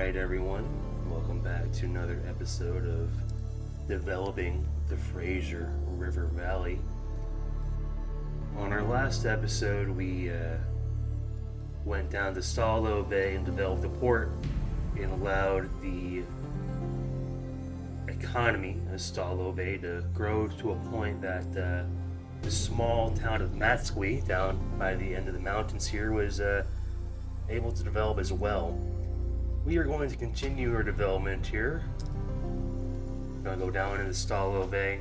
Alright everyone, welcome back to another episode of Developing the Fraser River Valley. On our last episode, we went down to Stahlo Bay and developed a port and allowed the economy of Stahlo Bay to grow to a point that the small town of Matsqui, down by the end of the mountains here, was able to develop as well. We are going to continue our development here. We're going to go down into Stahlo Bay.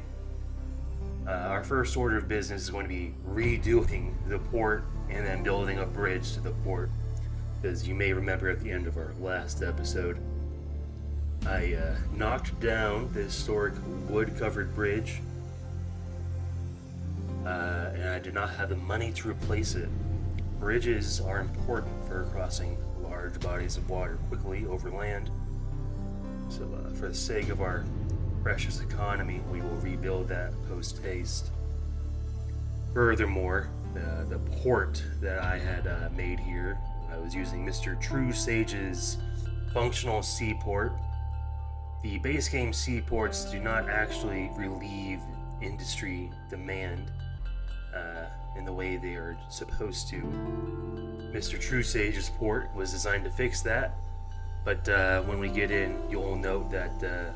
Our first order of business is going to be redoing the port and then building a bridge to the port. Because you may remember at the end of our last episode, I knocked down the historic wood-covered bridge, and I did not have the money to replace it. Bridges are important for crossing large bodies of water quickly over land. So for the sake of our precious economy, we will rebuild that post-haste. Furthermore, the port that I had made here, I was using Mr. True Sage's functional seaport. The base game seaports do not actually relieve industry demand in the way they are supposed to. Mr. True Sage's port was designed to fix that, but when we get in, you'll note that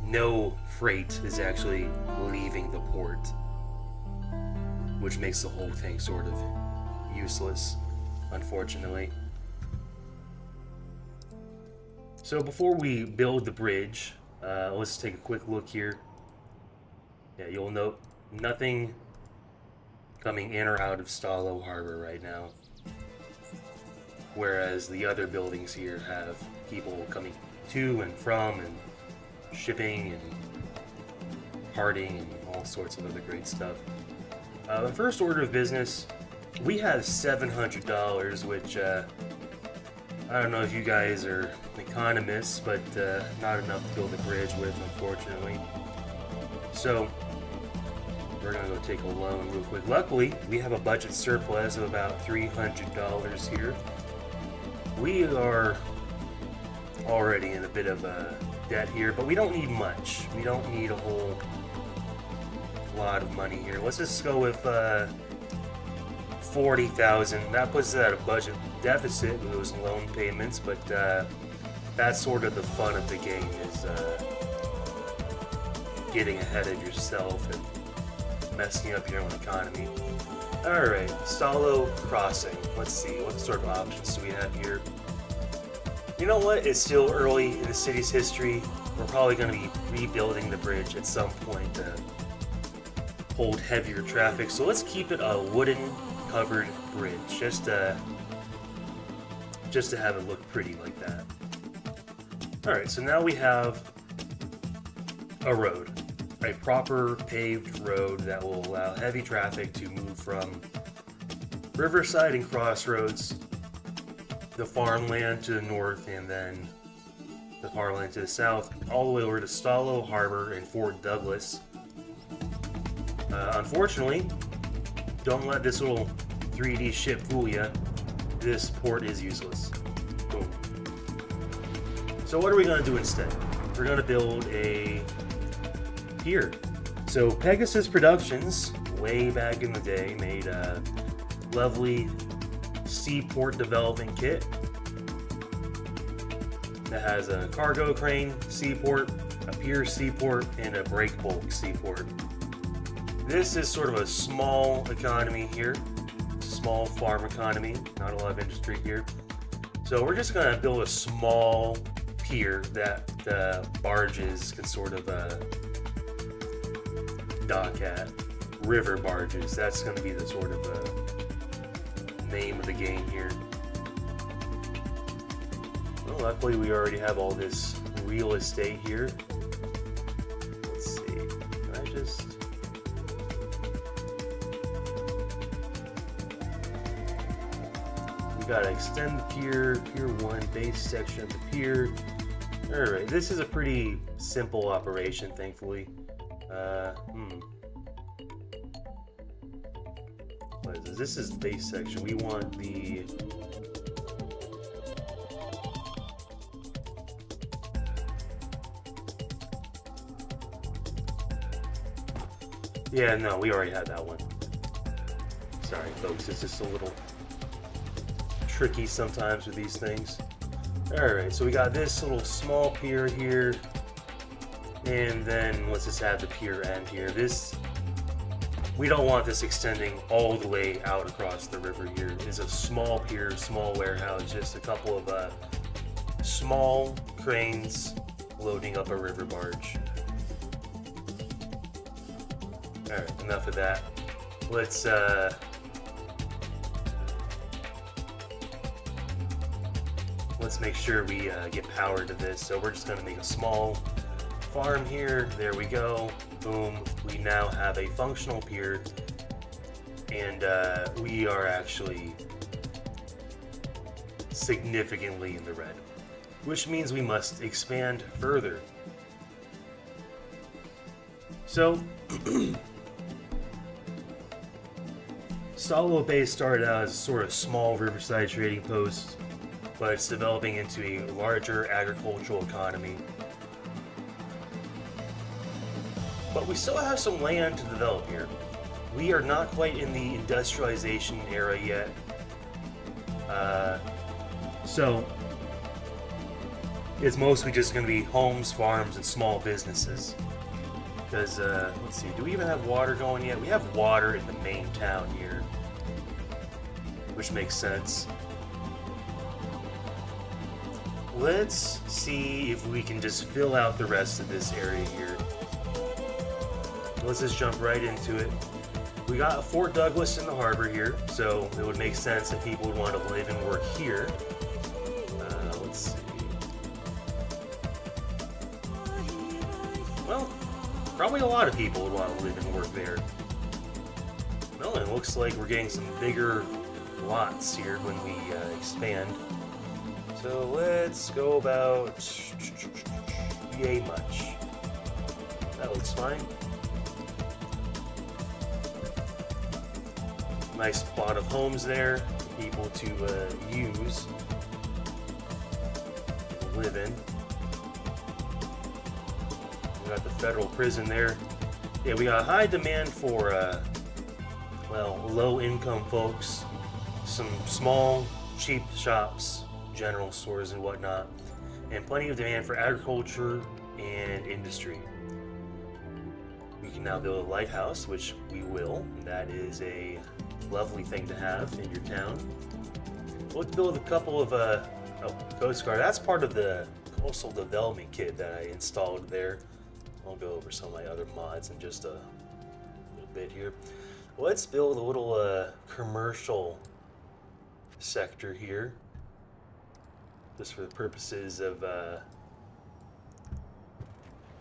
no freight is actually leaving the port, which makes the whole thing sort of useless, unfortunately. So before we build the bridge, let's take a quick look here. Yeah, you'll note nothing coming in or out of Stahlo Harbor right now, whereas the other buildings here have people coming to and from and shipping and partying and all sorts of other great stuff. The first order of business, we have $700, which I don't know if you guys are economists, but not enough to build a bridge with, unfortunately. So we're gonna go take a loan real quick. Luckily, we have a budget surplus of about $300 here. We are already in a bit of a debt here, but we don't need much. We don't need a whole lot of money here. Let's just go with 40,000. That puts us at a budget deficit with those loan payments, but that's sort of the fun of the game, is getting ahead of yourself and messing up your own economy. Alright, Stahlo Crossing. Let's see, what sort of options do we have here? You know what? It's still early in the city's history. We're probably going to be rebuilding the bridge at some point to hold heavier traffic. So let's keep it a wooden covered bridge, just to have it look pretty like that. Alright, so now we have a road. A proper paved road that will allow heavy traffic to move from Riverside and Crossroads, the farmland to the north, and then the farmland to the south, all the way over to Stahlo Harbor and Fort Douglas. Unfortunately, don't let this little 3D ship fool you. This port is useless. Boom. So what are we going to do instead? We're going to build a pier. So Pegasus Productions, way back in the day, made a lovely seaport development kit that has a cargo crane seaport, a pier seaport, and a break bulk seaport. This is sort of a small economy here, small farm economy, not a lot of industry here. So we're just going to build a small pier that barges can sort of dock at. River barges, that's going to be the sort of name of the game here. Well, luckily we already have all this real estate here. Let's see, can I just... We gotta extend the pier, Pier 1, base section of the pier. Alright, this is a pretty simple operation, thankfully. What is this? This is the base section. We want the Yeah, no, we already had that one. Sorry, folks, it's just a little tricky sometimes with these things. Alright, so we got this little small pier here. And then let's just have the pier end here. We don't want this extending all the way out across the river here. It's a small pier, small warehouse, just a couple of small cranes loading up a river barge. Alright, enough of that. Let's make sure we get power to this. So we're just going to make a small farm here. There we go. Boom. We now have a functional pier. And we are actually significantly in the red, which means we must expand further. So, Stahlo Bay started out as a sort of small riverside trading post, but it's developing into a larger agricultural economy. But we still have some land to develop here. We are not quite in the industrialization era yet. So it's mostly just going to be homes, farms, and small businesses. Because, let's see, do we even have water going yet? We have water in the main town here, which makes sense. Let's see if we can just fill out the rest of this area here. Let's just jump right into it. We got Fort Douglas in the harbor here, so it would make sense that people would want to live and work here. Let's see. Well, probably a lot of people would want to live and work there. Well, it looks like we're getting some bigger lots here when we expand. So let's go about yay much. That looks fine. Nice spot of homes there for people to use and live in. We got the federal prison there. Yeah, we got high demand for, well, low-income folks. Some small, cheap shops, general stores and whatnot. And plenty of demand for agriculture and industry. We can now build a lighthouse, which we will. That is a lovely thing to have in your town. We'll build a couple of, Coast Guard. That's part of the coastal development kit that I installed there. I'll go over some of my other mods in just a little bit here. Let's build a little commercial sector here, just for the purposes of,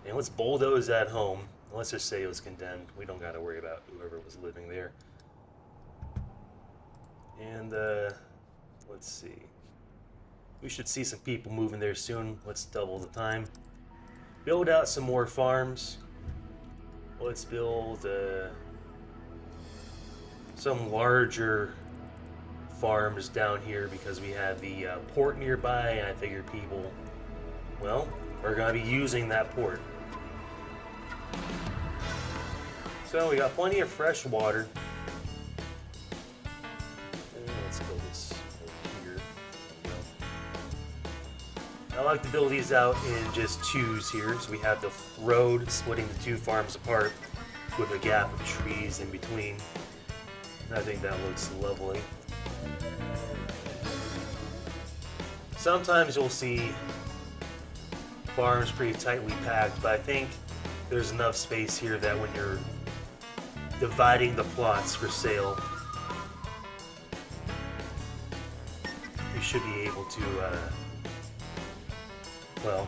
and let's bulldoze that home. Let's just say it was condemned. We don't got to worry about whoever was living there. And let's see. We should see some people moving there soon. Let's double the time. Build out some more farms. Let's build some larger farms down here because we have the port nearby, and I figure people, well, are going to be using that port. So we got plenty of fresh water. Let's build this over here. There we go. I like to build these out in just twos here. So we have the road splitting the two farms apart with a gap of trees in between. I think that looks lovely. Sometimes you'll see farms pretty tightly packed, but I think there's enough space here that when you're dividing the plots for sale, you should be able to, well,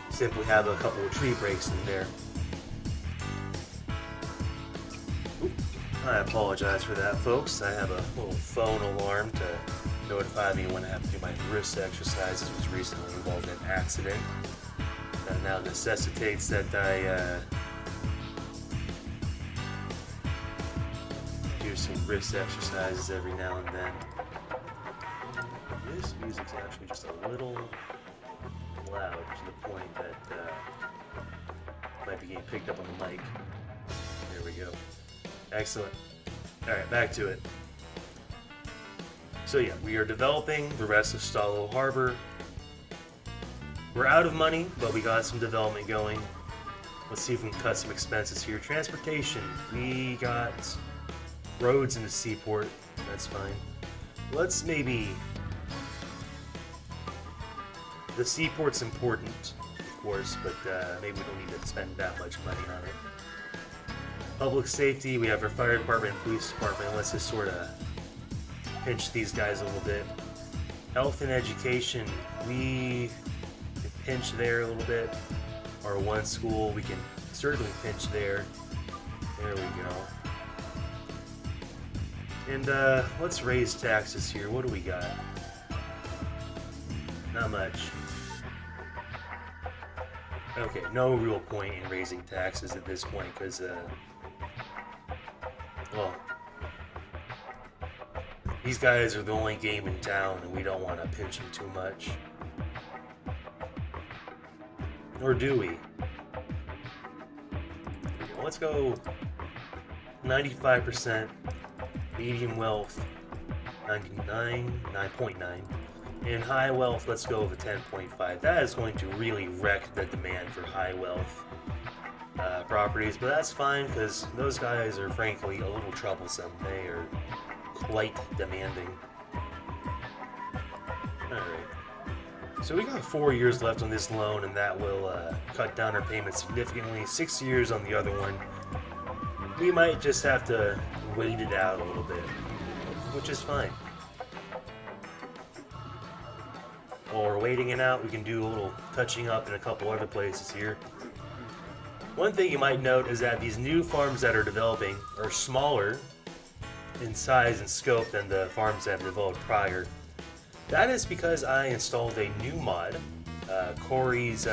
simply have a couple of tree breaks in there. Oop. I apologize for that, folks. I have a little phone alarm to notify me when I have to do my wrist exercises. Was recently involved in an accident that now necessitates that I do some wrist exercises every now and then. This music's actually just a little loud to the point that it might be getting picked up on the mic. There we go. Excellent. Alright, back to it. So yeah, we are developing the rest of Stahlo Harbor. We're out of money, but we got some development going. Let's see if we can cut some expenses here. Transportation. We got roads in the seaport. That's fine. Let's maybe... The seaport's important, of course, but maybe we don't need to spend that much money on it. Public safety, we have our fire department and police department. Let's just sort of pinch these guys a little bit. Health and education, we can pinch there a little bit. Our one school, we can certainly pinch there. There we go. And let's raise taxes here. What do we got? Not much. Okay, no real point in raising taxes at this point because, well, these guys are the only game in town and we don't want to pinch them too much. Or do we? Let's go 95%, medium wealth, 9.9, and high wealth, let's go with a 10.5. That is going to really wreck the demand for high wealth properties, but that's fine because those guys are frankly a little troublesome. They are quite demanding. Alright. So we got 4 years left on this loan, and that will cut down our payments significantly. 6 years on the other one. We might just have to wait it out a little bit, which is fine. While we're waiting it out, we can do a little touching up in a couple other places here. One thing you might note is that these new farms that are developing are smaller in size and scope than the farms that have developed prior. That is because I installed a new mod, Corey's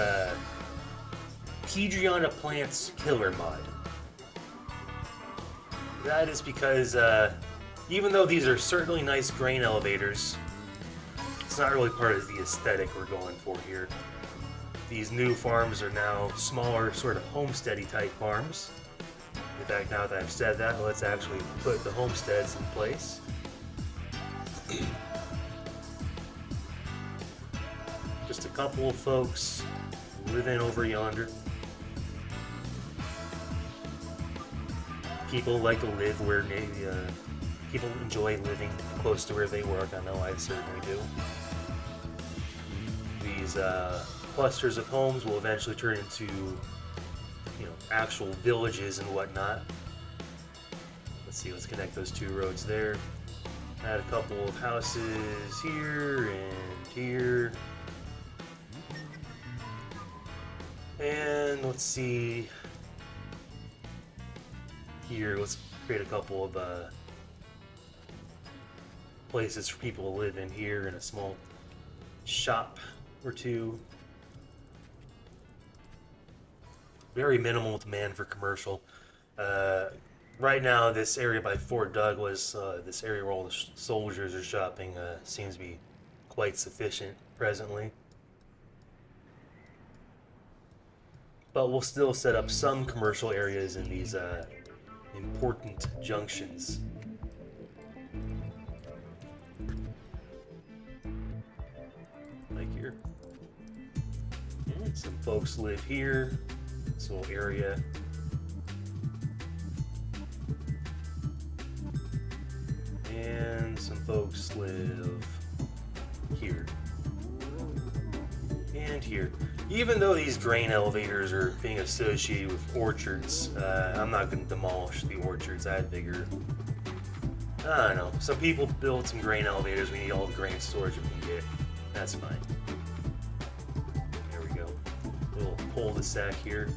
Pedriana Plants Killer mod. That is because even though these are certainly nice grain elevators, it's not really part of the aesthetic we're going for here. These new farms are now smaller, sort of homesteady type farms. In fact, now that I've said that, let's actually put the homesteads in place. Just a couple of folks living over yonder. People like to live where people enjoy living close to where they work. I know I certainly do. These clusters of homes will eventually turn into, actual villages and whatnot. Let's see, let's connect those two roads there. Add a couple of houses here and here. And let's see. Here, let's create a couple of places for people to live in here, and a small shop or two. Very minimal demand for commercial. Right now, this area by Fort Douglas, this area where all the soldiers are shopping, seems to be quite sufficient presently. But we'll still set up some commercial areas in these important junctions. Like here. And some folks live here. This little area. And some folks live here. And here. Even though these grain elevators are being associated with orchards, I'm not going to demolish the orchards. I figure, I don't know, some people build some grain elevators. We need all the grain storage we can get. That's fine. There we go. Little cul-de-sac here.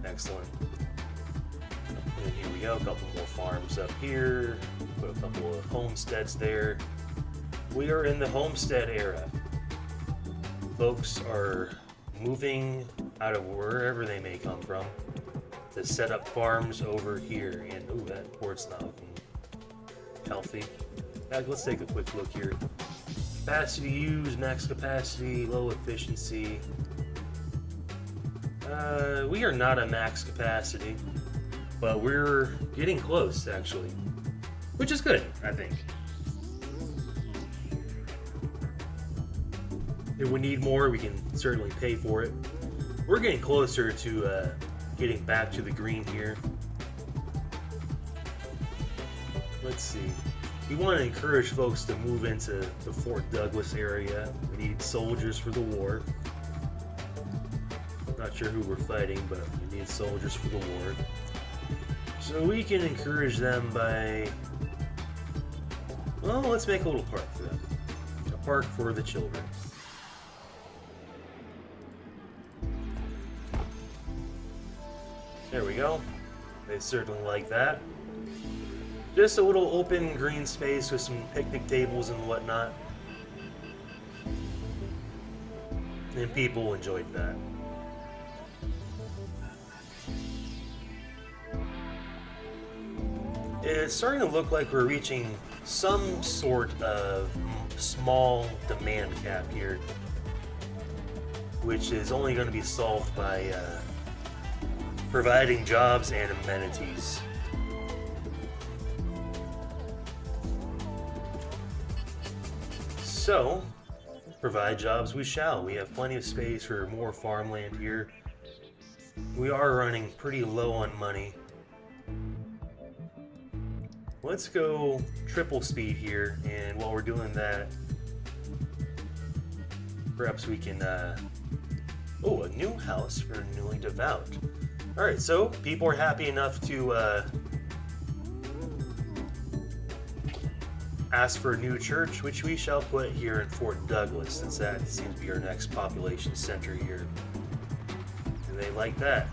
Excellent. And here we go. A couple more farms up here. Put a couple of homesteads there. We are in the homestead era. Folks are moving out of wherever they may come from to set up farms over here. And ooh, that port's not looking healthy. Let's take a quick look here. Capacity used, max capacity, low efficiency. We are not at max capacity, but we're getting close, actually. Which is good, I think. If we need more, we can certainly pay for it. We're getting closer to getting back to the green here. Let's see. We want to encourage folks to move into the Fort Douglas area. We need soldiers for the war. Not sure who we're fighting, but we need soldiers for the war. So we can encourage them by... Well, let's make a little park for them. A park for the children. There we go. They certainly like that. Just a little open green space with some picnic tables and whatnot. And people enjoyed that. It's starting to look like we're reaching some sort of small demand cap here, which is only going to be solved by providing jobs and amenities. So, provide jobs we shall. We have plenty of space for more farmland here. We are running pretty low on money. Let's go triple speed here, and while we're doing that, perhaps we can, oh, a new house for newly devout. Alright, so people are happy enough to, ask for a new church, which we shall put here in Fort Douglas, since that seems to be our next population center here. And they like that.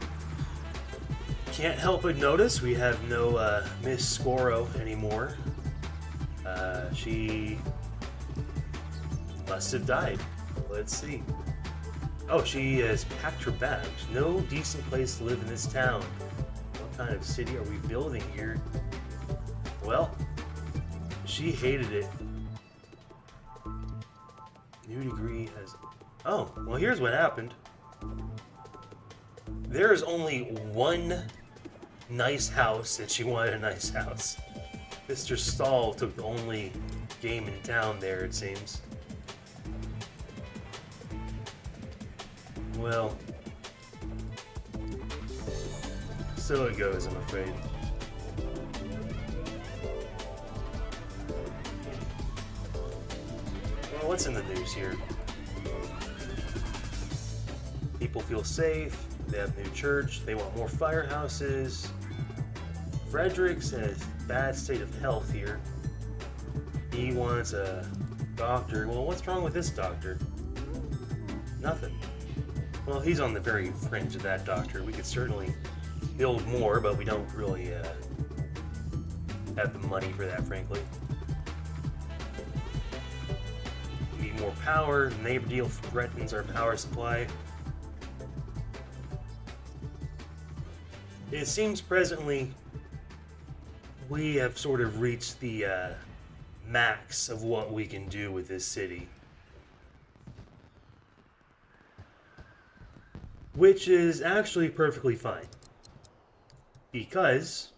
Can't help but notice we have no Miss Scoro anymore. She must have died. Let's see. Oh, she has packed her bags. No decent place to live in this town. What kind of city are we building here? Well, she hated it. New degree has... Oh, well, here's what happened. There is only one nice house, and she wanted a nice house. Mr. Stahl took the only game in town there, it seems. Well, so it goes, I'm afraid. Well, what's in the news here? People feel safe. They have new church. They want more firehouses. Fredericks has bad state of health here. He wants a doctor. Well, what's wrong with this doctor? Nothing. Well, he's on the very fringe of that doctor. We could certainly build more, but we don't really have the money for that, frankly. We need more power. Neighbor deal threatens our power supply. It seems presently we have sort of reached the max of what we can do with this city. Which is actually perfectly fine. Because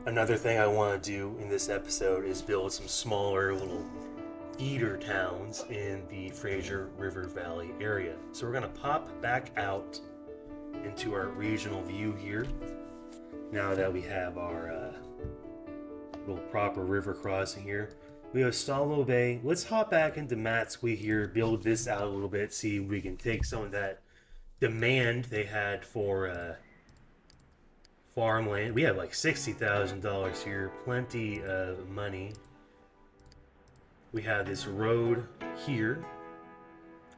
another thing I want to do in this episode is build some smaller little feeder towns in the Fraser River Valley area. So we're going to pop back out into our regional view here. Now that we have our little proper river crossing here. We have Stahlo Bay. Let's hop back into Matsqui here, build this out a little bit, see if we can take some of that demand they had for farmland. We have like $60,000 here, plenty of money. We have this road here.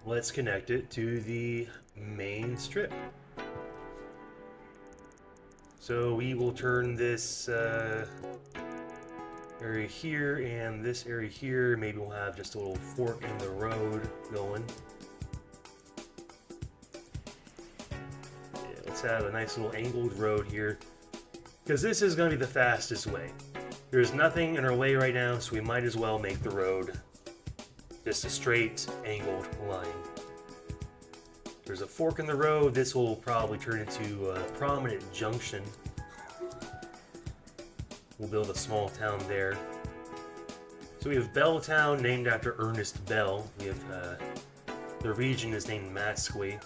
Let's connect it to the main strip. So we will turn this area here and this area here. Maybe we'll have just a little fork in the road going. Yeah, let's have a nice little angled road here, because this is going to be the fastest way. There's nothing in our way right now, so we might as well make the road just a straight angled line. There's a fork in the road. This will probably turn into a prominent junction. We'll build a small town there. So we have Belltown, named after Ernest Bell. We have the region is named Matsqui,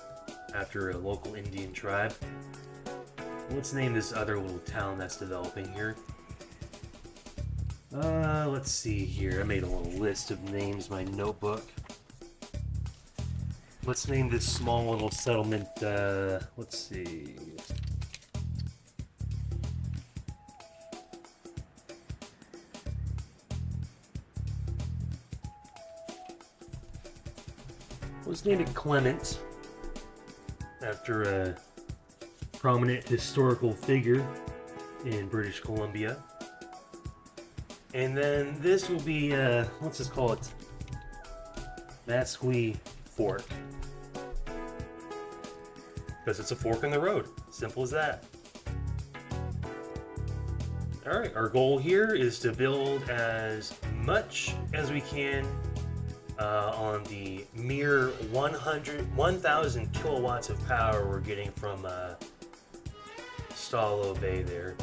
after a local Indian tribe. Let's name this other little town that's developing here. Let's see here. I made a little list of names in my notebook. Let's name this small little settlement, let's see. Let's name it Clement, after a prominent historical figure in British Columbia. And then this will be, let's just call it Matsqui Fork. Because it's a fork in the road. Simple as that. Alright, our goal here is to build as much as we can on the mere 1,000 kilowatts of power we're getting from Stahlo Bay there.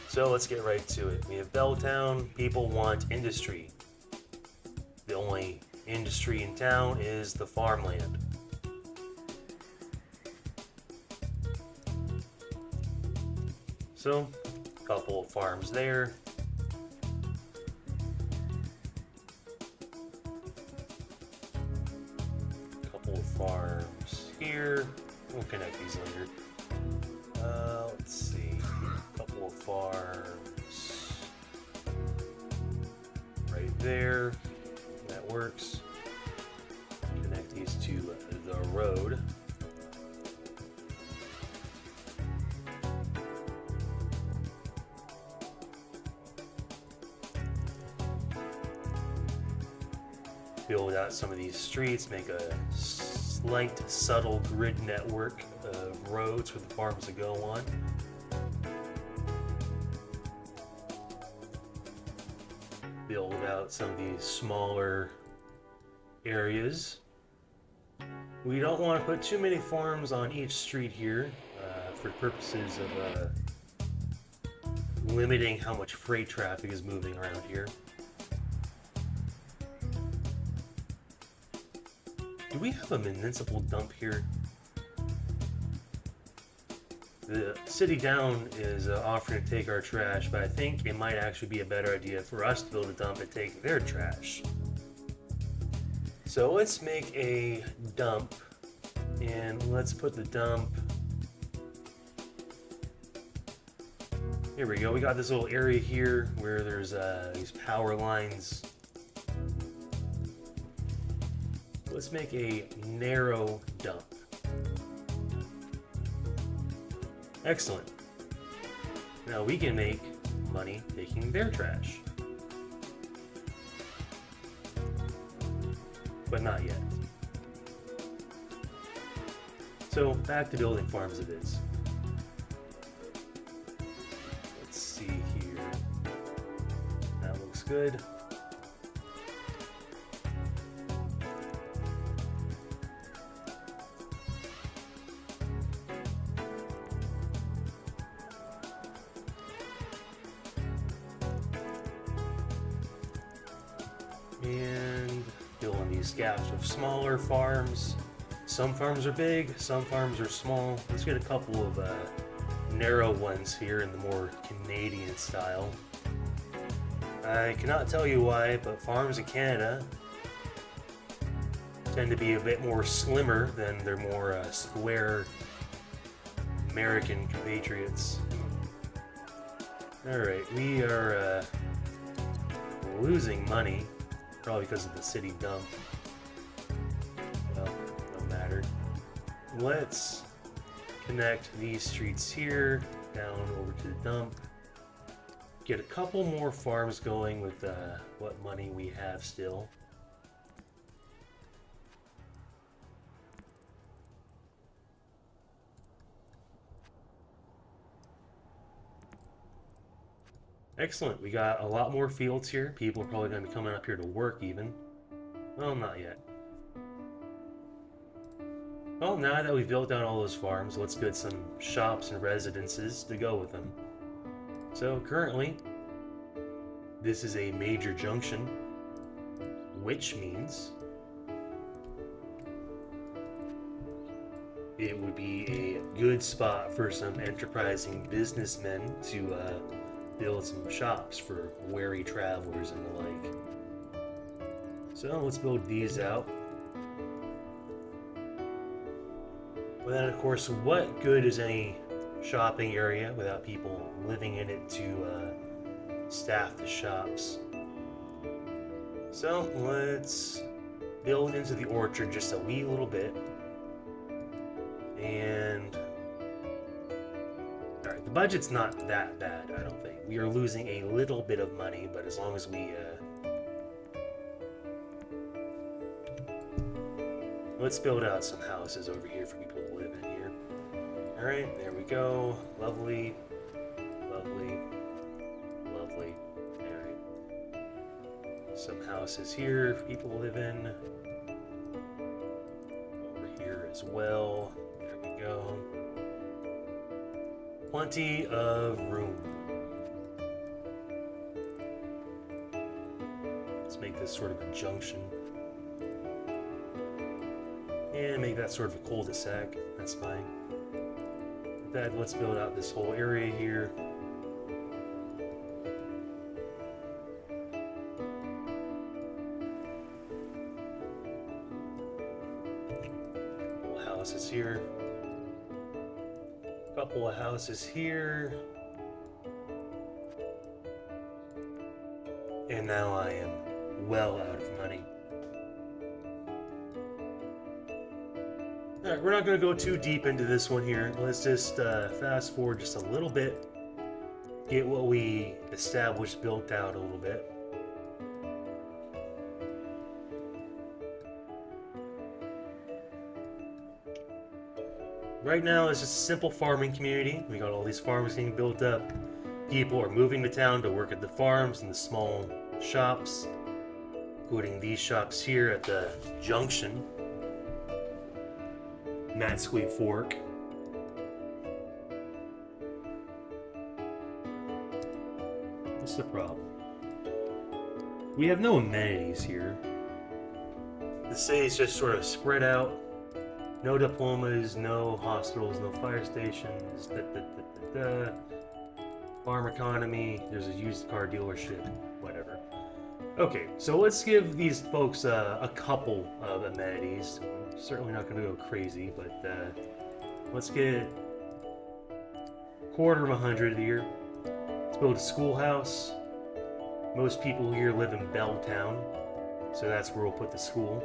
So let's get right to it. We have Belltown. People want industry. The only industry in town is the farmland. So, a couple of farms there. A couple of farms here. We'll connect these later. Let's see. A couple of farms right there. That works. Connect these to the road. Build out some of these streets, make a slight, subtle grid network of roads for the farms to go on. Build out some of these smaller areas. We don't want to put too many farms on each street here for purposes of limiting how much freight traffic is moving around here. Do we have a municipal dump here? The city down is offering to take our trash, but I think it might actually be a better idea for us to build a dump and take their trash. So let's make a dump, and let's put the dump... Here we go, we got this little area here where there's these power lines. Let's make a narrow dump. Excellent. Now we can make money taking their trash. But not yet. So back to building farms it is. Let's see here. That looks good. And fill in these gaps with smaller farms. Some farms are big, some farms are small. Let's get a couple of narrow ones here in the more Canadian style. I cannot tell you why, but farms in Canada tend to be a bit more slimmer than their more square American compatriots. Alright, we are losing money. Probably because of the city dump. Well, no matter. Let's connect these streets here down over to the dump. Get a couple more farms going with what money we have still. Excellent. We got a lot more fields here. People are probably going to be coming up here to work even. Well, not yet. Well, now that we've built down all those farms, let's get some shops and residences to go with them. So currently, this is a major junction, which means it would be a good spot for some enterprising businessmen to build some shops for wary travelers and the like. So let's build these out. But then, of course, what good is any shopping area without people living in it to staff the shops? So let's build into the orchard just a wee little bit. And alright, the budget's not that bad, I don't think. We are losing a little bit of money, but as long as we let's build out some houses over here for people to live in here. Alright, there we go. Lovely. Lovely. Lovely. Alright. Some houses here for people to live in. Over here as well. There we go. Plenty of room. Let's make this sort of a junction. And make that sort of a cul-de-sac. That's fine. With that, let's build out this whole area here. Couple houses here. Couple of houses here. And now I am well out of money. Alright, we're not going to go too deep into this one here. Let's just fast forward just a little bit. Get what we established built out a little bit. Right now it's just a simple farming community. We got all these farms getting built up. People are moving to town to work at the farms and the small shops, including these shops here at the junction. Matsqui Fork. What's the problem? We have no amenities here. The city's just sort of spread out. No diplomas, no hospitals, no fire stations. Farm economy. There's a used car dealership. Whatever. Okay, so let's give these folks a couple of amenities. Certainly not going to go crazy, but let's get $250 a year. Let's build a schoolhouse. Most people here live in Belltown, so that's where we'll put the school.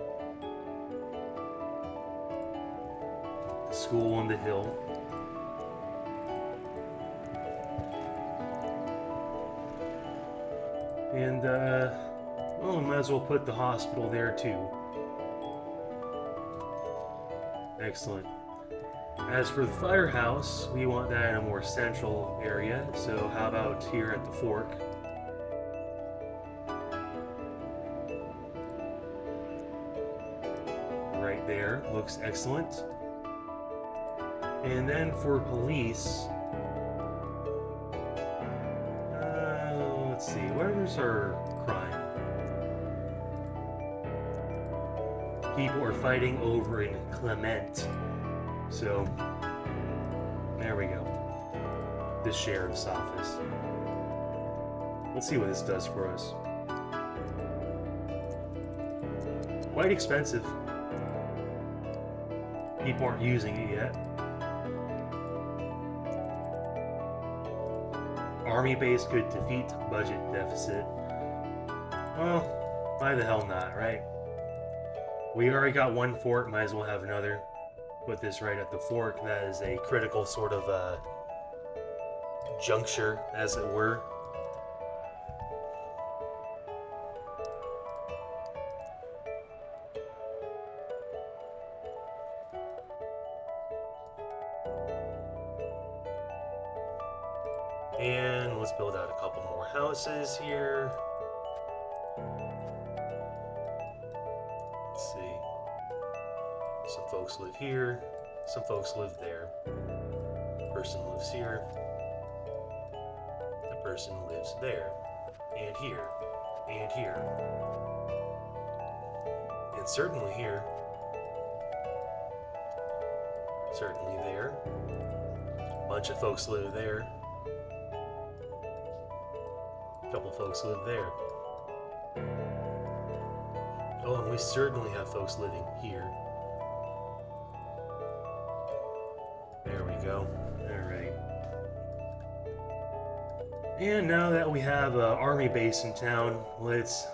The school on the hill. And, well, we might as well put the hospital there too. Excellent. As for the firehouse, we want that in a more central area, so how about here at the fork? Right there, looks excellent. And then for police, let's see, where's our crime? People are fighting over in Clement. So, there we go. The sheriff's office. Let's see what this does for us. Quite expensive. People aren't using it yet. Army base could defeat budget deficit. Well, why the hell not, right? We already got one fort, might as well have another. Put this right at the fork. That is a critical sort of juncture, as it were. And let's build out a couple more houses here. Let's see. Some folks live here. Some folks live there. Person lives here. The person lives there. And here. And here. And certainly here. Certainly there. A bunch of folks live there. A couple folks live there. Oh, and we certainly have folks living here. There we go. Alright. And now that we have an army base in town, let's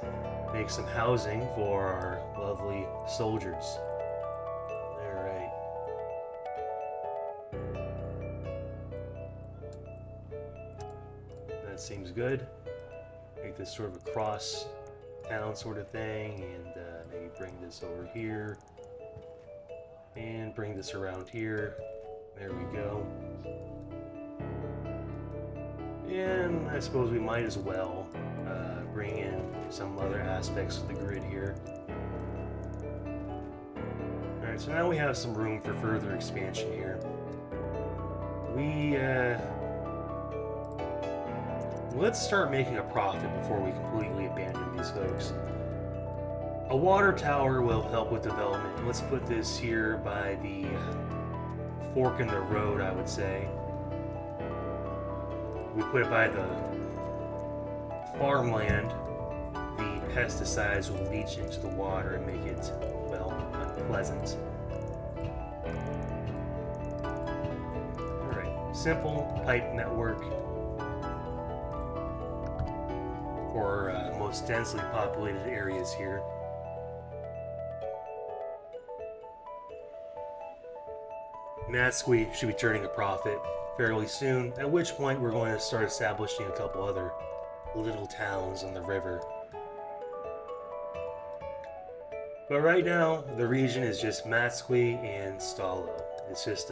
make some housing for our lovely soldiers. Alright. That seems good. Make this sort of a cross town sort of thing, and maybe bring this over here. And bring this around here. There we go. And I suppose we might as well bring in some other aspects of the grid here. Alright, so now we have some room for further expansion here. Let's start making a profit before we completely abandon these folks. A water tower will help with development. Let's put this here by the fork in the road, I would say. We put it by the farmland. The pesticides will leach into the water and make it, well, unpleasant. Alright, simple pipe network for most densely populated areas here. Matsqui should be turning a profit fairly soon, at which point we're going to start establishing a couple other little towns on the river. But right now, the region is just Matsqui and Stahlo. It's just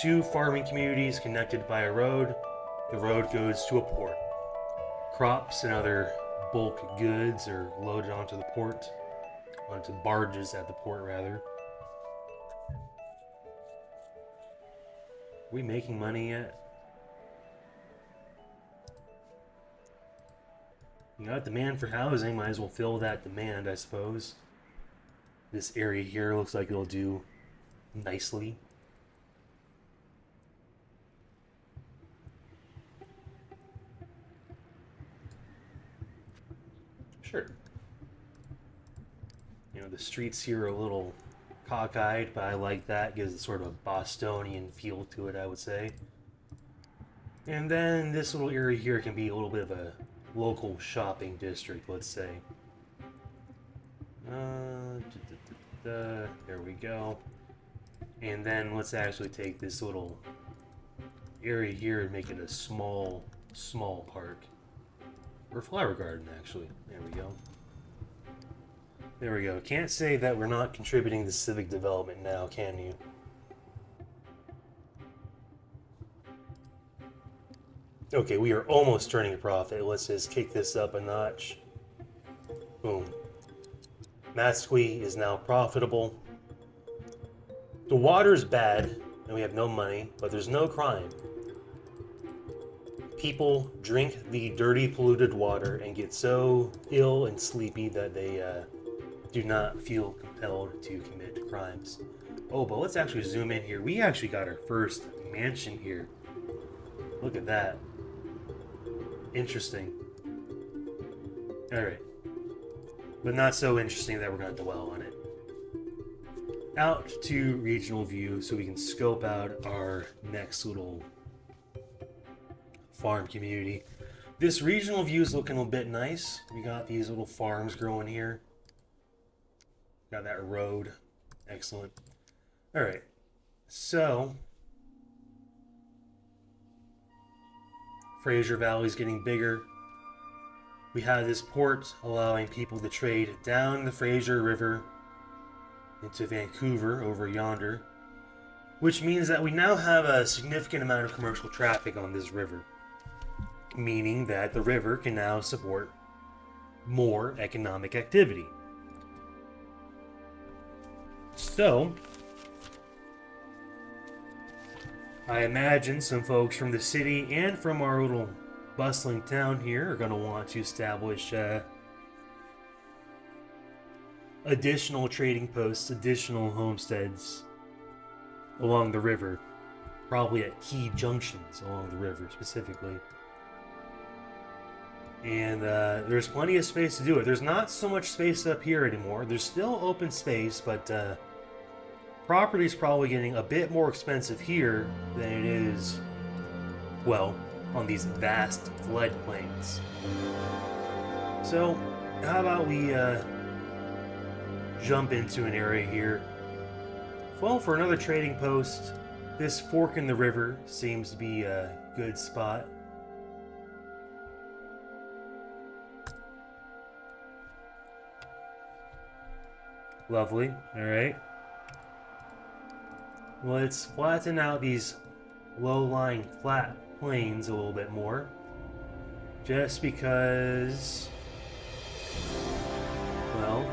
two farming communities connected by a road. The road goes to a port. Crops and other bulk goods are loaded onto the port, onto barges at the port rather. Are we making money yet? You got demand for housing, might as well fill that demand, I suppose. This area here looks like it'll do nicely. Sure. You know, the streets here are a little cockeyed, but I like that. Gives it sort of a Bostonian feel to it, I would say. And then this little area here can be a little bit of a local shopping district, let's say. There we go. And then let's actually take this little area here and make it a small park. Or flower garden, actually. There we go. There we go. Can't say that we're not contributing to civic development now, can you? Okay, we are almost turning a profit. Let's just kick this up a notch. Boom. Matsqui is now profitable. The water's bad, and we have no money, but there's no crime. People drink the dirty, polluted water and get so ill and sleepy that they do not feel compelled to commit crimes. Oh, but let's actually zoom in here. We actually got our first mansion here. Look at that. Interesting. Alright. But not so interesting that we're going to dwell on it. Out to regional view so we can scope out our next little farm community. This regional view is looking a bit nice. We got these little farms growing here. Got that road. Excellent. Alright. So Fraser Valley is getting bigger. We have this port allowing people to trade down the Fraser River into Vancouver over yonder, which means that we now have a significant amount of commercial traffic on this river. meaning that the river can now support more economic activity. So, I imagine some folks from the city and from our little bustling town here are going to want to establish additional trading posts, additional homesteads along the river, probably at key junctions along the river specifically. And there's plenty of space to do it. There's not so much space up here anymore. There's still open space, but property's probably getting a bit more expensive here than it is, well, on these vast floodplains. So, how about we jump into an area here? Well, for another trading post, this fork in the river seems to be a good spot. Lovely. Alright. Let's flatten out these low-lying flat plains a little bit more. Just because, well,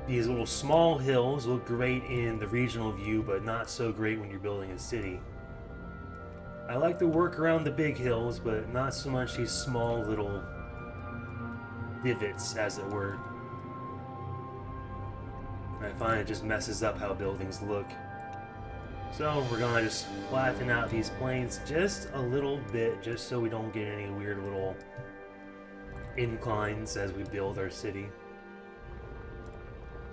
these little small hills look great in the regional view, but not so great when you're building a city. I like to work around the big hills, but not so much these small little divots, as it were. I find it just messes up how buildings look. So we're gonna just flatten out these plains just a little bit, just so we don't get any weird little inclines as we build our city.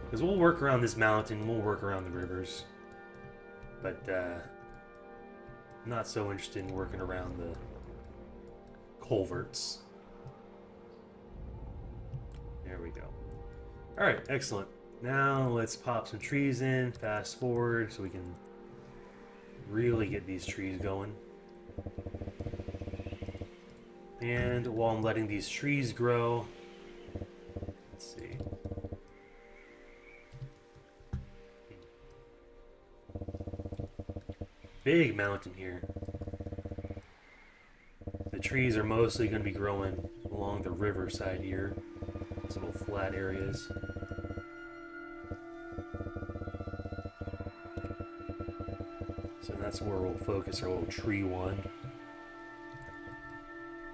Because we'll work around this mountain, we'll work around the rivers. But I'm not so interested in working around the culverts. There we go. Alright, excellent. Now let's pop some trees in, fast forward, so we can really get these trees going. And while I'm letting these trees grow, let's see. Big mountain here. The trees are mostly going to be growing along the riverside here. These little flat areas. So that's where we'll focus our little tree one.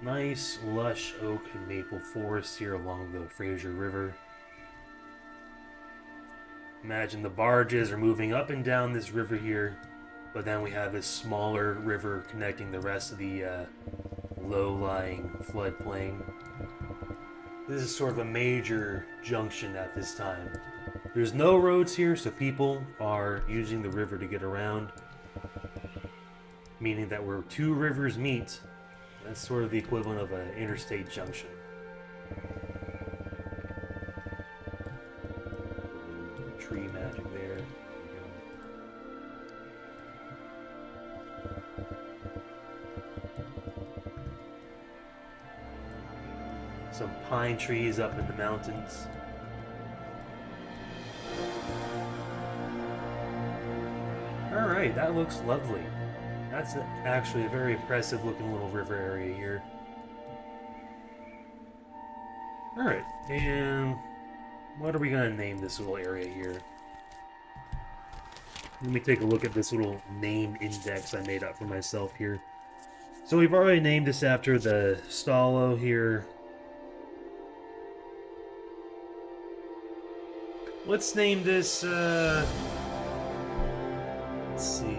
Nice, lush oak and maple forest here along the Fraser River. Imagine the barges are moving up and down this river here, but then we have this smaller river connecting the rest of the low-lying floodplain. This is sort of a major junction at this time. There's no roads here, so people are using the river to get around, meaning that where two rivers meet, that's sort of the equivalent of an interstate junction. Tree magic there. Some pine trees up in the mountains. Alright, that looks lovely. That's actually a very impressive looking little river area here. Alright, and what are we going to name this little area here? Let me take a look at this little name index I made up for myself here. So we've already named this after the Stahlo here. Let's name this, let's see.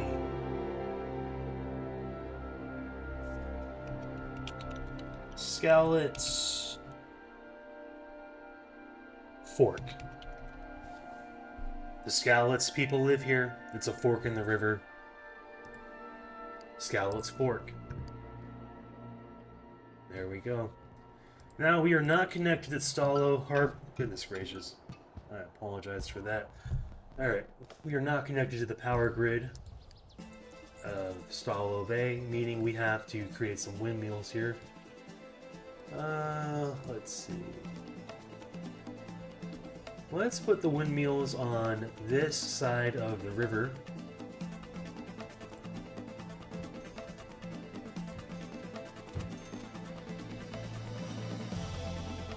Skalitz Fork. The Skalitz people live here. It's a fork in the river. Skalitz Fork. There we go. Now we are not connected to Stahlo Harbor. Goodness gracious. I apologize for that. Alright, we are not connected to the power grid of Stahlo Bay, meaning we have to create some windmills here. Let's see. Let's put the windmills on this side of the river.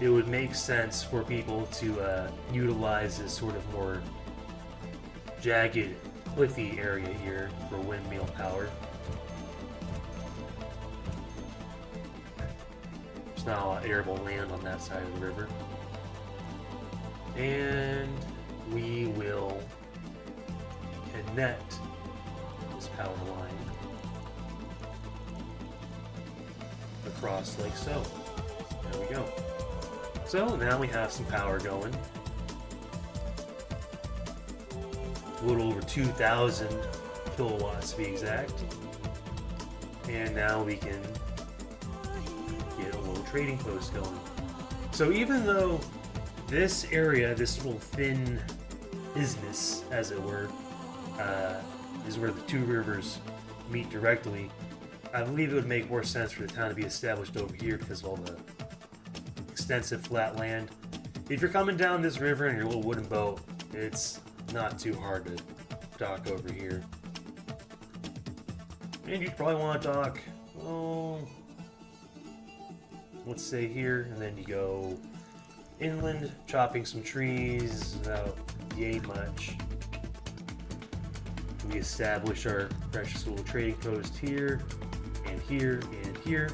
it would make sense for people to utilize this sort of more jagged, cliffy area here for windmill power. There's not a lot of arable land on that side of the river. And we will connect this power line across like so. There we go. So now we have some power going. A little over 2,000 kilowatts to be exact. And now we can get a little trading post going. So even though this area, this little thin isthmus, as it were, is where the two rivers meet directly, I believe it would make more sense for the town to be established over here because of all the extensive flat land. If you're coming down this river in your little wooden boat, it's not too hard to dock over here. And you'd probably want to dock, oh, let's say here, and then you go inland, chopping some trees without yay much. We establish our precious little trading post here, and here, and here.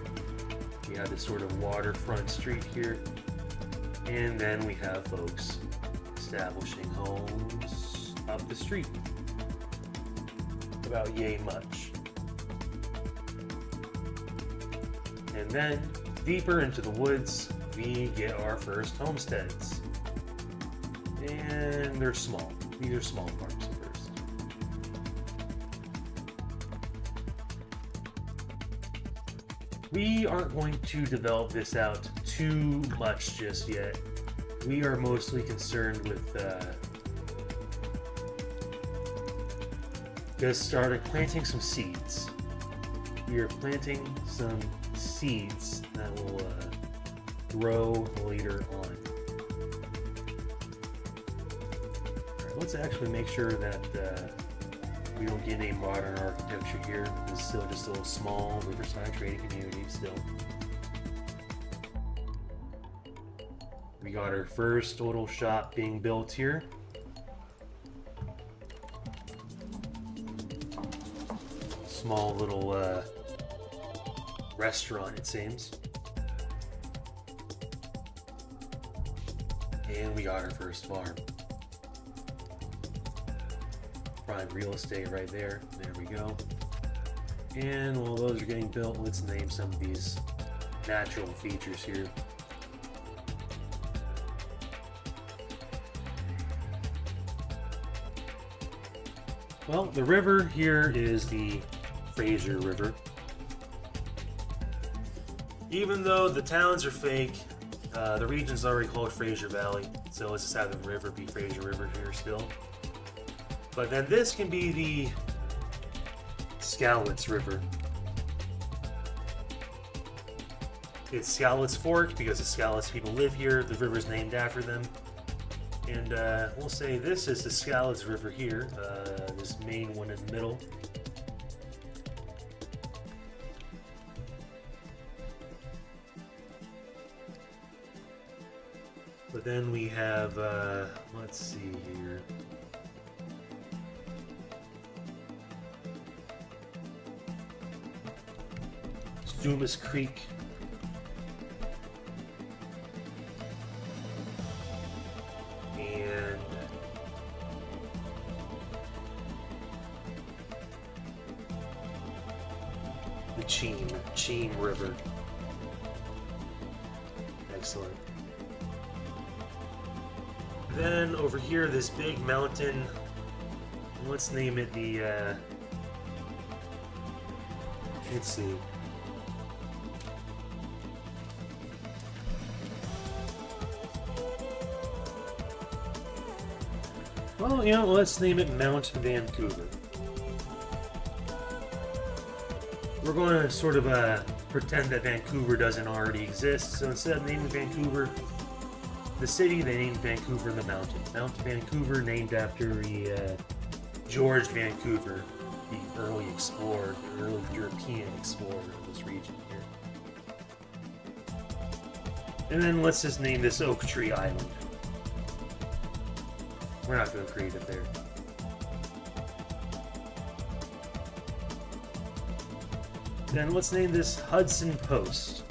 We have this sort of waterfront street here. And then we have folks establishing homes up the street. About yay much. And then, deeper into the woods, we get our first homesteads. And they're small. These are small farms at first. We aren't going to develop this out too much just yet. We are mostly concerned with just started planting some seeds. We are planting some seeds that will grow later on. Alright, let's actually make sure that we don't get any modern architecture here. It's still just a little small riverside trading community still. We got our first little shop being built here. Small little restaurant, it seems. And we got our first farm. Prime real estate right there. There we go. And while those are getting built, let's name some of these natural features here. Well, the river here is the Fraser River. Even though the towns are fake, the region's already called Fraser Valley, so let's just have the river be Fraser River here still. But then this can be the Skowitz River. It's Skowitz Fork because the Skowitz people live here. The river's named after them. And we'll say this is the Skowitz River here, this main one in the middle. But then we have, let's see here. Zumas Creek. And the Cheam River. Excellent. Then over here, this big mountain, let's name it the, let's see. Well, you know, let's name it Mount Vancouver. We're going to sort of pretend that Vancouver doesn't already exist, so instead of naming Vancouver the city, they named Vancouver the mountain. Mount Vancouver, named after the George Vancouver, the early explorer, the early European explorer of this region here. And then let's just name this Oak Tree Island. We're not going creative there. Then let's name this Hudson Post,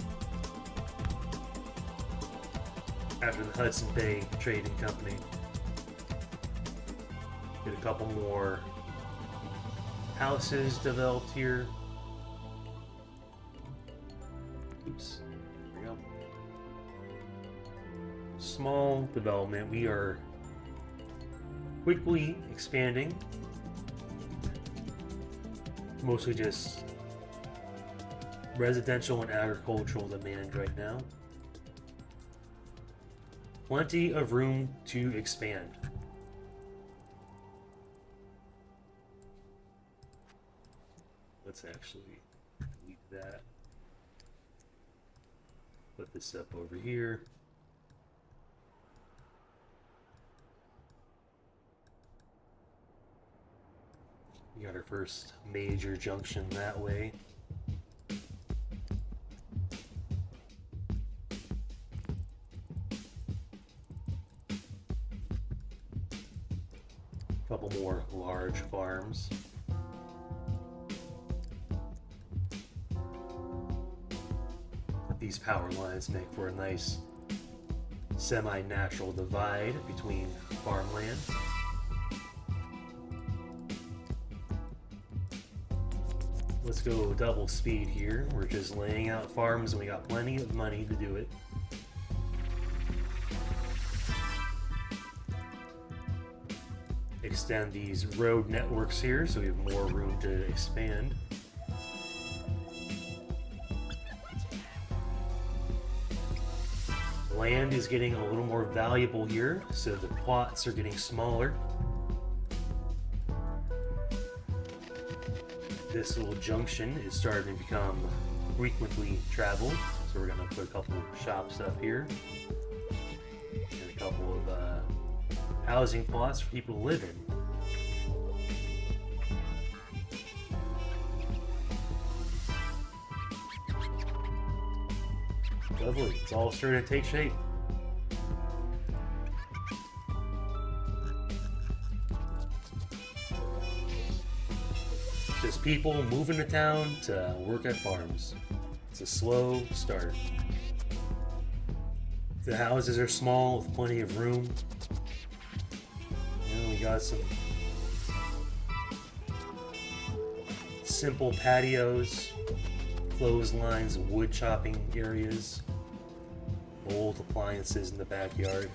after the Hudson Bay Trading Company. Get a couple more houses developed here. Oops, there we go. Small development. We are quickly expanding. Mostly just residential and agricultural demand right now. Plenty of room to expand. Let's actually delete that. Put this up over here. We got our first major junction that way. Couple more large farms. These power lines make for a nice semi-natural divide between farmland. Let's go double speed here. We're just laying out farms and we got plenty of money to do it. Extend these road networks here so we have more room to expand. Land is getting a little more valuable here, so the plots are getting smaller. This little junction is starting to become frequently traveled, so we're going to put a couple shops up here and a couple of housing plots for people to live in. Lovely, it's all starting to take shape. Just people moving to town to work at farms. It's a slow start. The houses are small with plenty of room. You know, we got some simple patios, clotheslines, and wood chopping areas, old appliances in the backyard.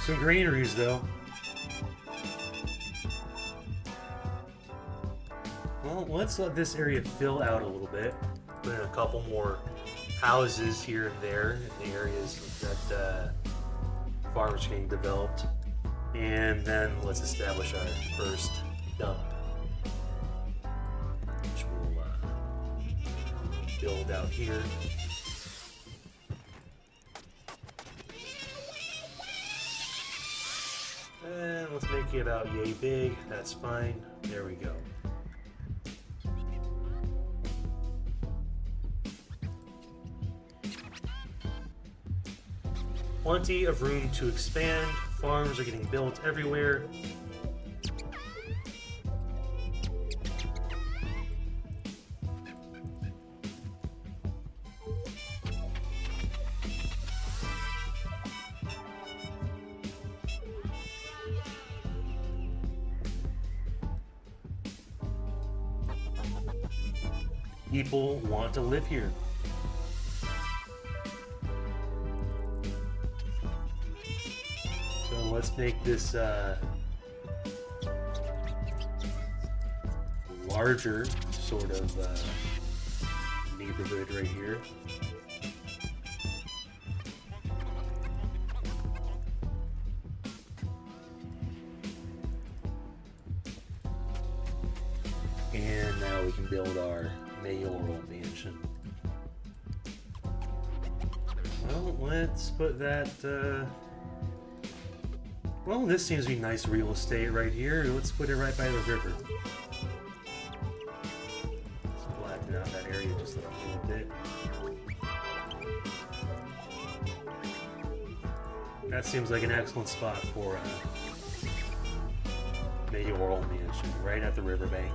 Some greeneries though. Well, let's let this area fill out a little bit. Put in a couple more houses here and there in the areas that farms are getting developed. And then let's establish our first dump, which we'll build out here. And let's make it about yay big. That's fine. There we go. Plenty of room to expand. Farms are getting built everywhere. People want to live here. So let's make this larger sort of neighborhood right here. And now we can build our mayoral mansion. Well, let's put that, well, this seems to be nice real estate right here. Let's put it right by the river. Let's flatten out that area just a little bit. That seems like an excellent spot for a mayoral mansion, right at the riverbank.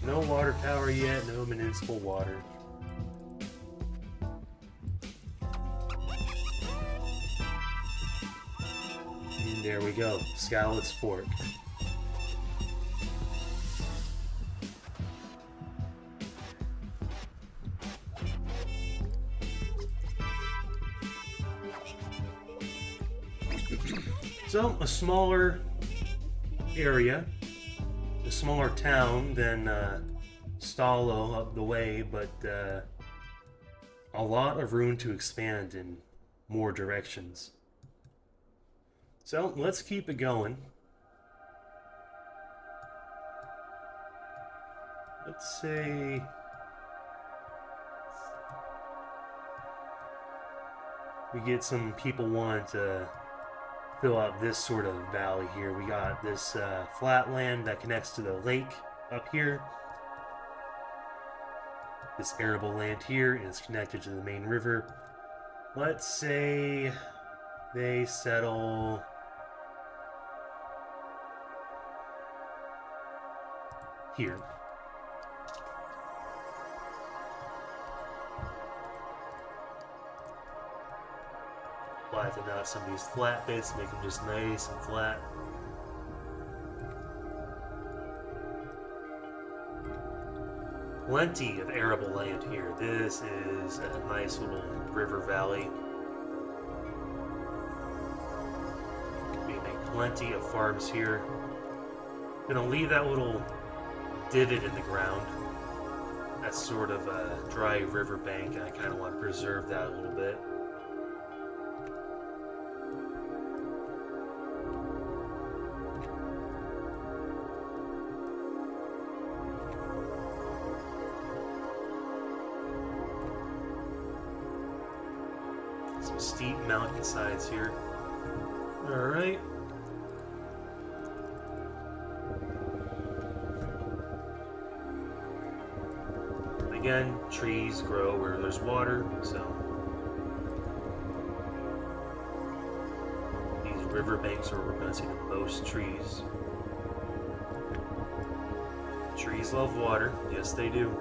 No water tower yet, no municipal water. And there we go, Scowlet's Fork. So, a smaller area, a smaller town than Stahlo up the way, but a lot of room to expand in more directions. So, let's keep it going. Let's say... we get some people wanting to fill out this sort of valley here. We got this flat land that connects to the lake up here. This arable land here is connected to the main river. Let's say they settle here. Flatten out some of these flat bits, make them just nice and flat. Plenty of arable land here. This is a nice little river valley. We make plenty of farms here. Gonna leave that little divot in the ground. That's sort of a dry river bank, and I kind of want to preserve that a little bit. Some steep mountainsides here. Alright. Again, trees grow where there's water, so these riverbanks are where we're going to see the most trees. Trees love water. Yes, they do.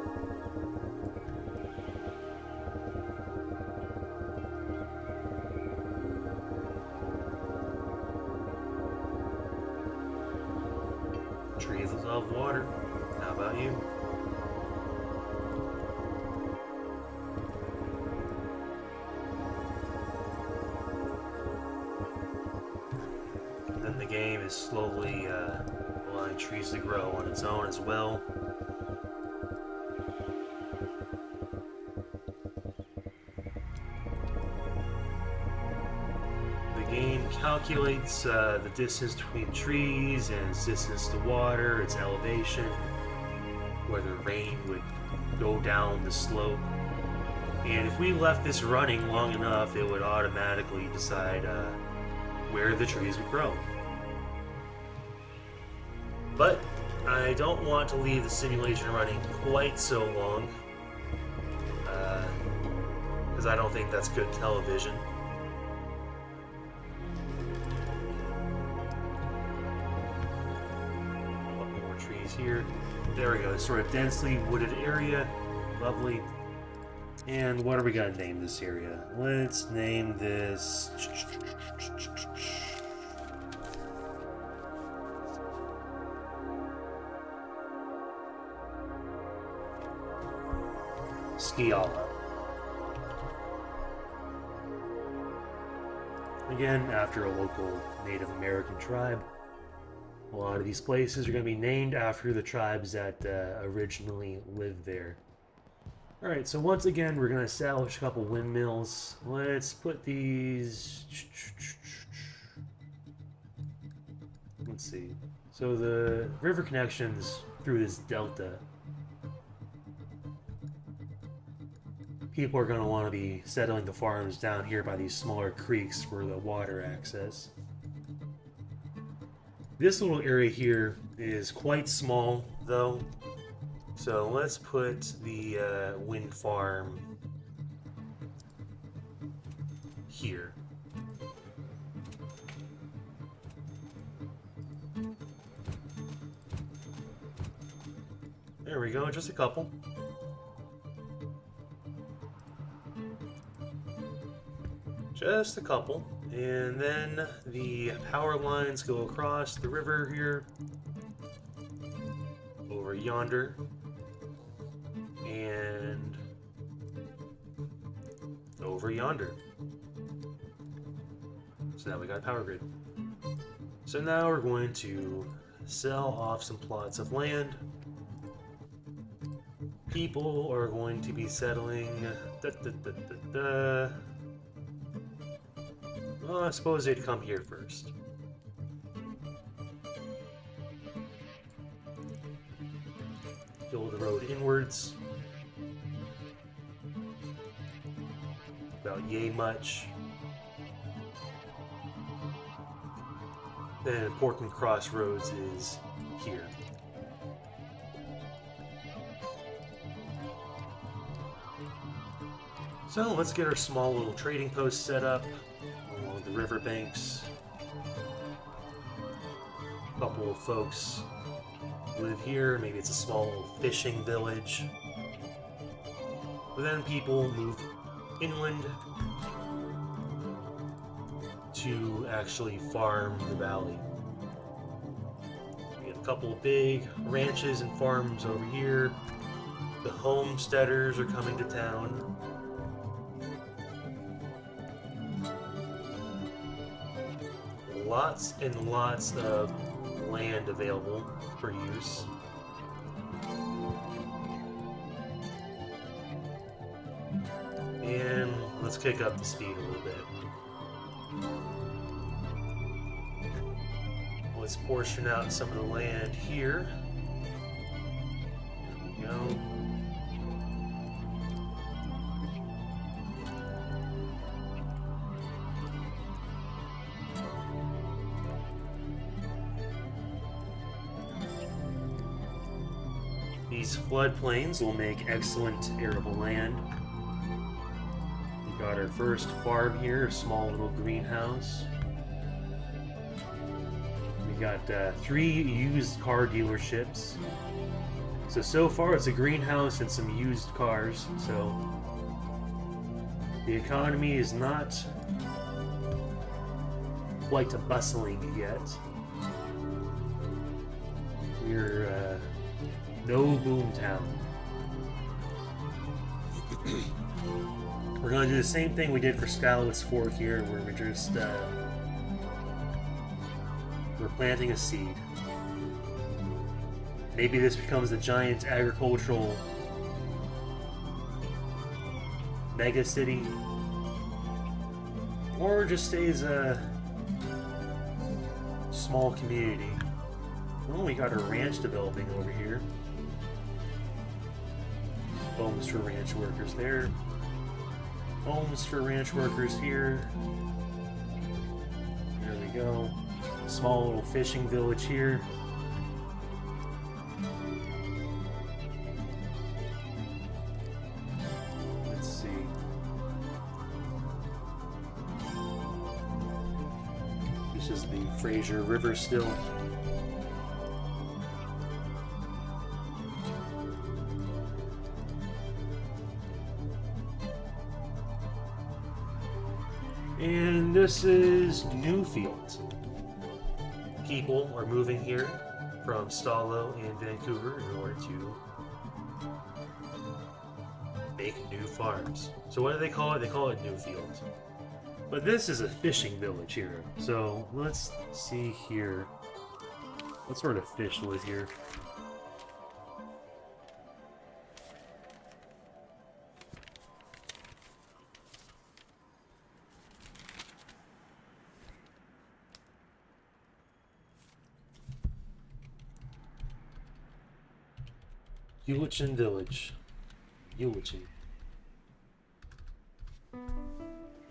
Trees love water. How about you? Then the game is slowly allowing trees to grow on its own as well. Game calculates the distance between trees and its distance to water, its elevation, whether rain would go down the slope. And if we left this running long enough, it would automatically decide where the trees would grow. But I don't want to leave the simulation running quite so long, because I don't think that's good television. Here. There we go. This sort of densely wooded area. Lovely. And what are we going to name this area? Let's name this... Stahlo. Again, after a local Native American tribe. A lot of these places are going to be named after the tribes that originally lived there. Alright, so once again, we're going to establish a couple windmills. Let's put these... Let's see. So the river connections through this delta. People are going to want to be settling the farms down here by these smaller creeks for the water access. This little area here is quite small, though, So let's put the wind farm here. There we go, just a couple. Just a couple. And then the power lines go across the river here, over yonder, and over yonder. So now we got a power grid. So now we're going to sell off some plots of land. People are going to be settling. Well, I suppose they'd come here first. Build the road inwards. About yay much. Then important crossroads is here. So let's get our small little trading post set up along the riverbanks. A couple of folks live here. Maybe it's a small little fishing village. But then people move inland to actually farm the valley. We have a couple of big ranches and farms over here. The homesteaders are coming to town. Lots and lots of land available for use. And let's kick up the speed a little bit. Let's portion out some of the land here. There we go. These floodplains will make excellent arable land. We got our first farm here, a small little greenhouse. We got 3 used car dealerships. So far it's a greenhouse and some used cars, so the economy is not quite bustling yet. We're no boom town. We're going to do the same thing we did for Stahlo's Fork here, where we're just we're planting a seed. Maybe this becomes a giant agricultural mega city, or just stays a small community. Oh, we got a ranch developing over here. Homes for ranch workers there. Homes for ranch workers here. There we go. Small little fishing village here. Let's see. This is the Fraser River still. And this is Newfield. People are moving here from Stahlo and Vancouver in order to make new farms. So what do they call it? They call it Newfield. But this is a fishing village here. So let's see here. What sort of fish live here? Ulichin Village. Ulichin.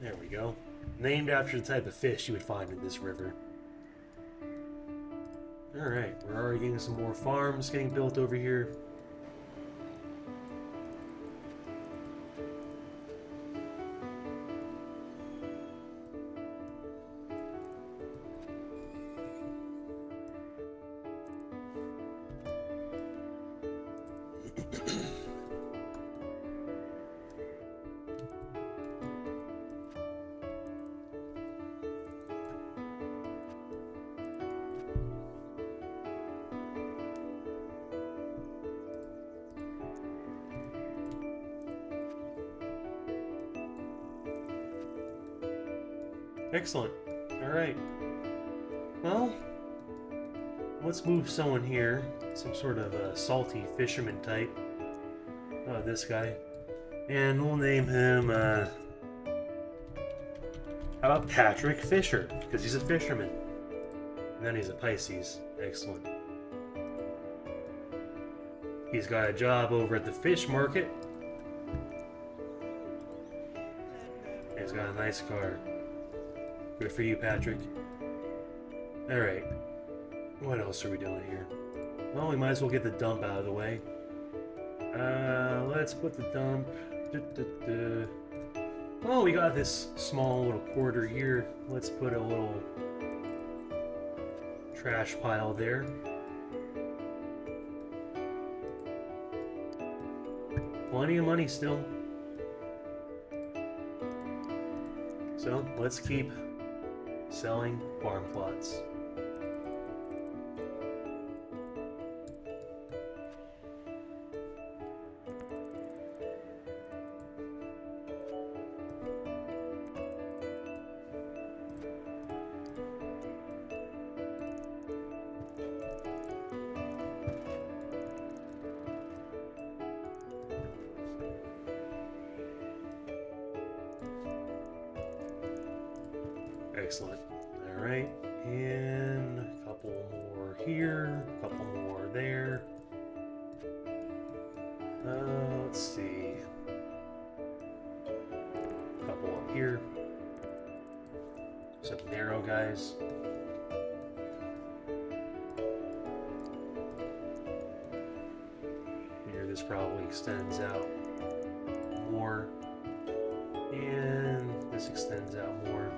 There we go. Named after the type of fish you would find in this river. Alright, we're already getting some more farms getting built over here. Excellent. Alright. Well, let's move someone here. Some sort of a salty fisherman type. This guy. And we'll name him, how about Patrick Fisher? Because he's a fisherman. And then he's a Pisces. Excellent. He's got a job over at the fish market. He's got a nice car. Good for you, Patrick. Alright. What else are we doing here? Well, we might as well get the dump out of the way. Let's put the dump... Well, we got this small little quarter here. Let's put a little trash pile there. Plenty of money still. So, let's keep selling farm plots. Excellent. Alright, and a couple more here, a couple more there. Let's see. A couple up here. Some narrow guys. Here, this probably extends out more. And this extends out more.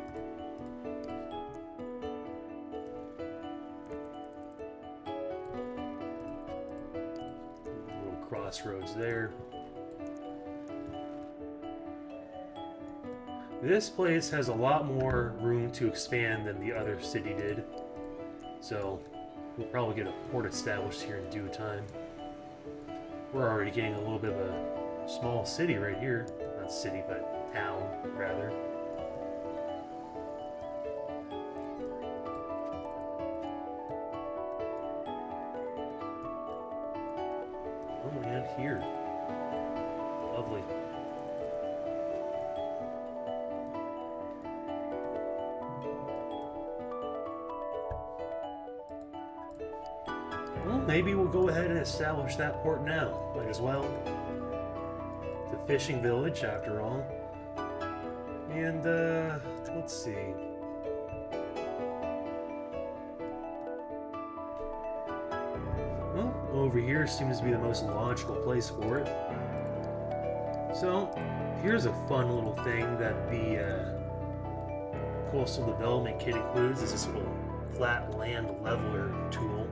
Crossroads there. This place has a lot more room to expand than the other city did, so we'll probably get a port established here in due time. We're already getting a little bit of a small city right here. Not city, but town, rather. Oh, and here. Lovely. Well, maybe we'll go ahead and establish that port now. Might as well. It's a fishing village, after all. And, let's see. Well, over here seems to be the most logical place for it. So, here's a fun little thing that the Coastal Development Kit includes, is this little flat land leveler tool.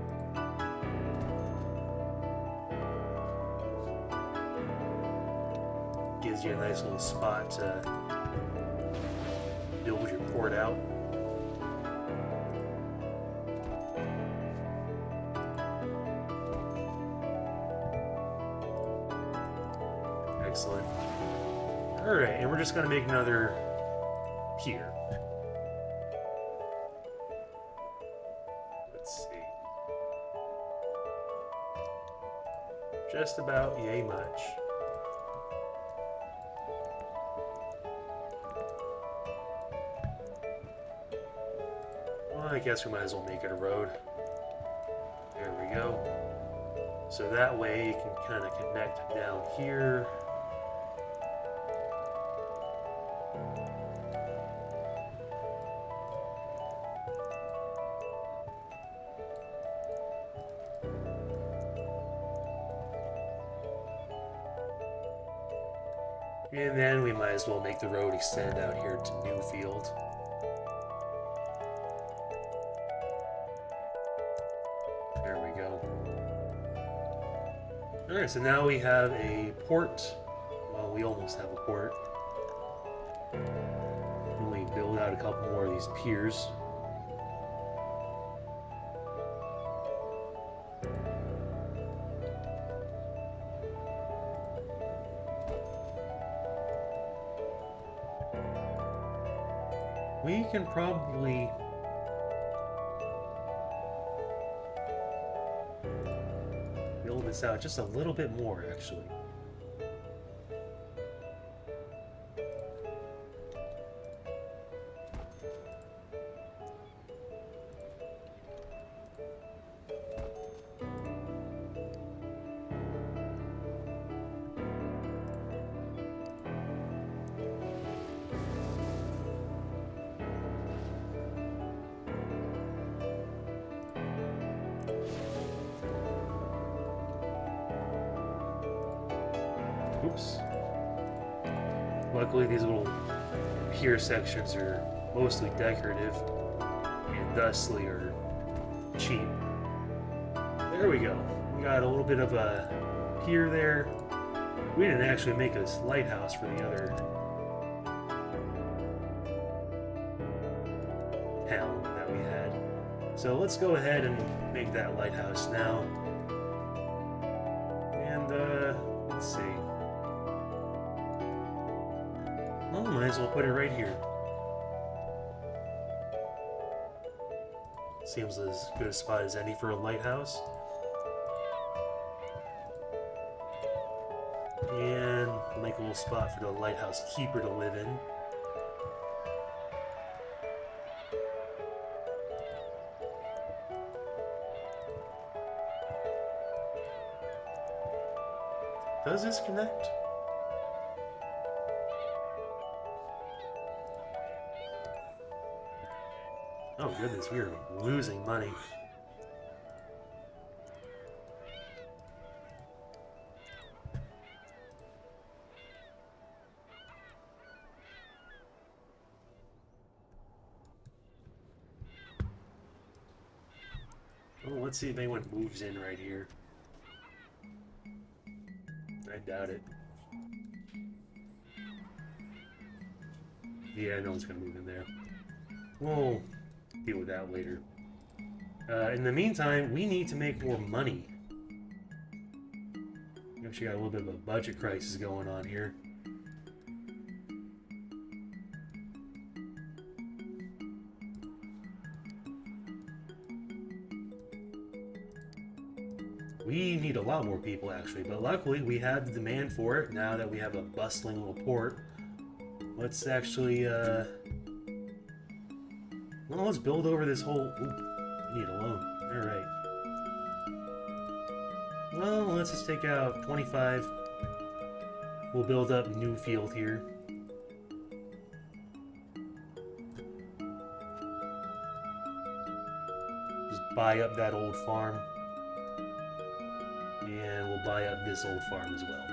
Gives you a nice little spot to build your port out. Excellent. Alright, and we're just going to make another pier. Let's see. Just about yay much. Well, I guess we might as well make it a road. There we go. So that way you can kind of connect down here. And then we might as well make the road extend out here to Newfield. There we go. Alright, so now we have a port. Well, we almost have a port. And we build out a couple more of these piers. We can probably build this out just a little bit more, actually. Oops. Luckily, these little pier sections are mostly decorative and thusly are cheap. There we go. We got a little bit of a pier there. We didn't actually make this lighthouse for the other town that we had. So let's go ahead and make that lighthouse now. And, let's see. Well, might as well put it right here. Seems as good a spot as any for a lighthouse. And make a little spot for the lighthouse keeper to live in. Does this connect? Oh goodness, we are losing money. Well, let's see if anyone moves in right here. I doubt it. Yeah, no one's gonna move in there. We'll deal with that later. In the meantime, we need to make more money. We actually got a little bit of a budget crisis going on here. We need a lot more people, actually, but luckily we have the demand for it now that we have a bustling little port. Let's actually, well, let's build over this whole... Ooh, we need a loan. Alright. Well, let's just take out 25. We'll build up a new field here. Just buy up that old farm. And we'll buy up this old farm as well.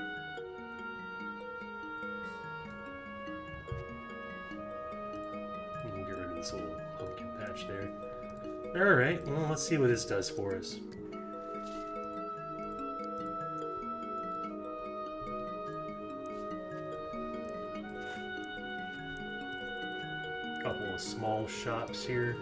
We'll get rid of this little pumpkin patch there. Alright, well, let's see what this does for us. Couple of small shops here.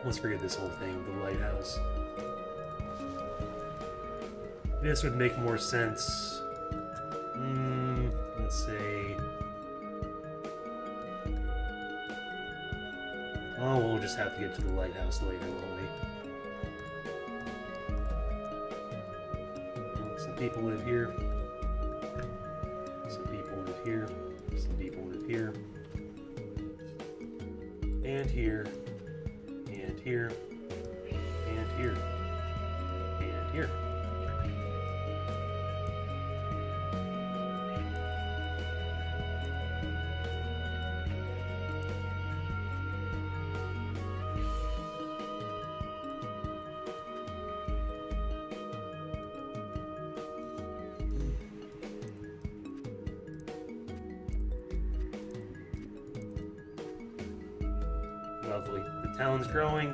Let's forget this whole thing with the lighthouse. This would make more sense. Let's say... Oh, we'll just have to get to the lighthouse later, won't we? Some people live here. Some people live here. Some people live here. And here. And here. And here. And here. Lovely. The town's growing.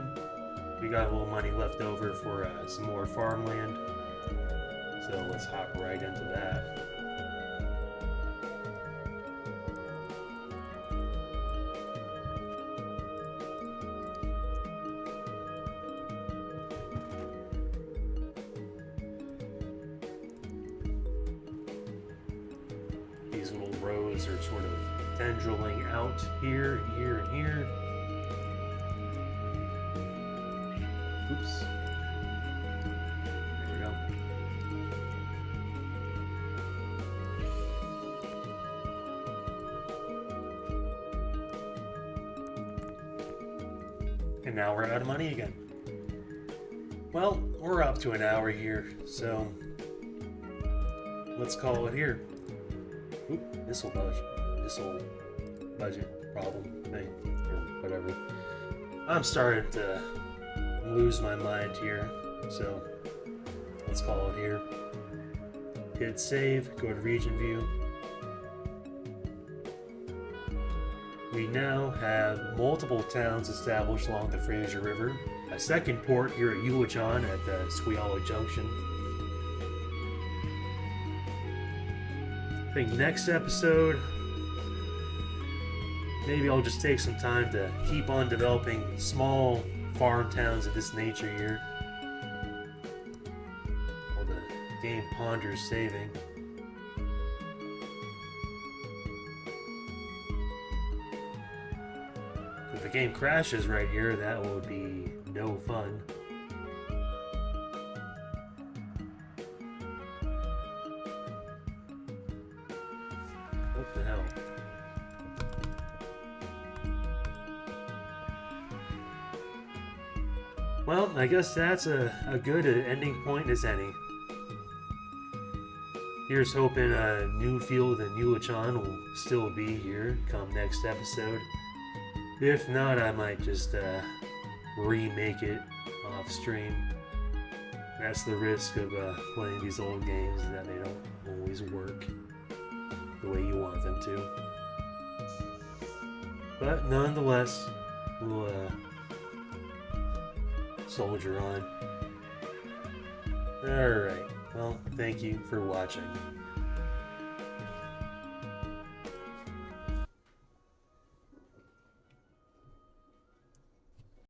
We got a little money left over for some more farmland. So let's hop right into that. These little roads are sort of tendriling out here and here and here. Oops. There we go. And now we're out of money again. Well, we're up to an hour here, so let's call it here. Oop, this will budget problem thing, or whatever. I'm starting to lose my mind here, so let's call it here. Hit save, go to region view. We now have multiple towns established along the Fraser River, a second port here at Ulichon at the Stahlo Junction. I think next episode, maybe I'll just take some time to keep on developing small farm towns of this nature here. While the game ponders saving. If the game crashes right here, that will be no fun. What the hell? Well, I guess that's a good ending point as any. Here's hoping a new field in Ulichon will still be here come next episode. If not, I might just remake it off stream. That's the risk of playing these old games, that they don't always work the way you want them to. But nonetheless, we'll soldier on. Alright, well, thank you for watching.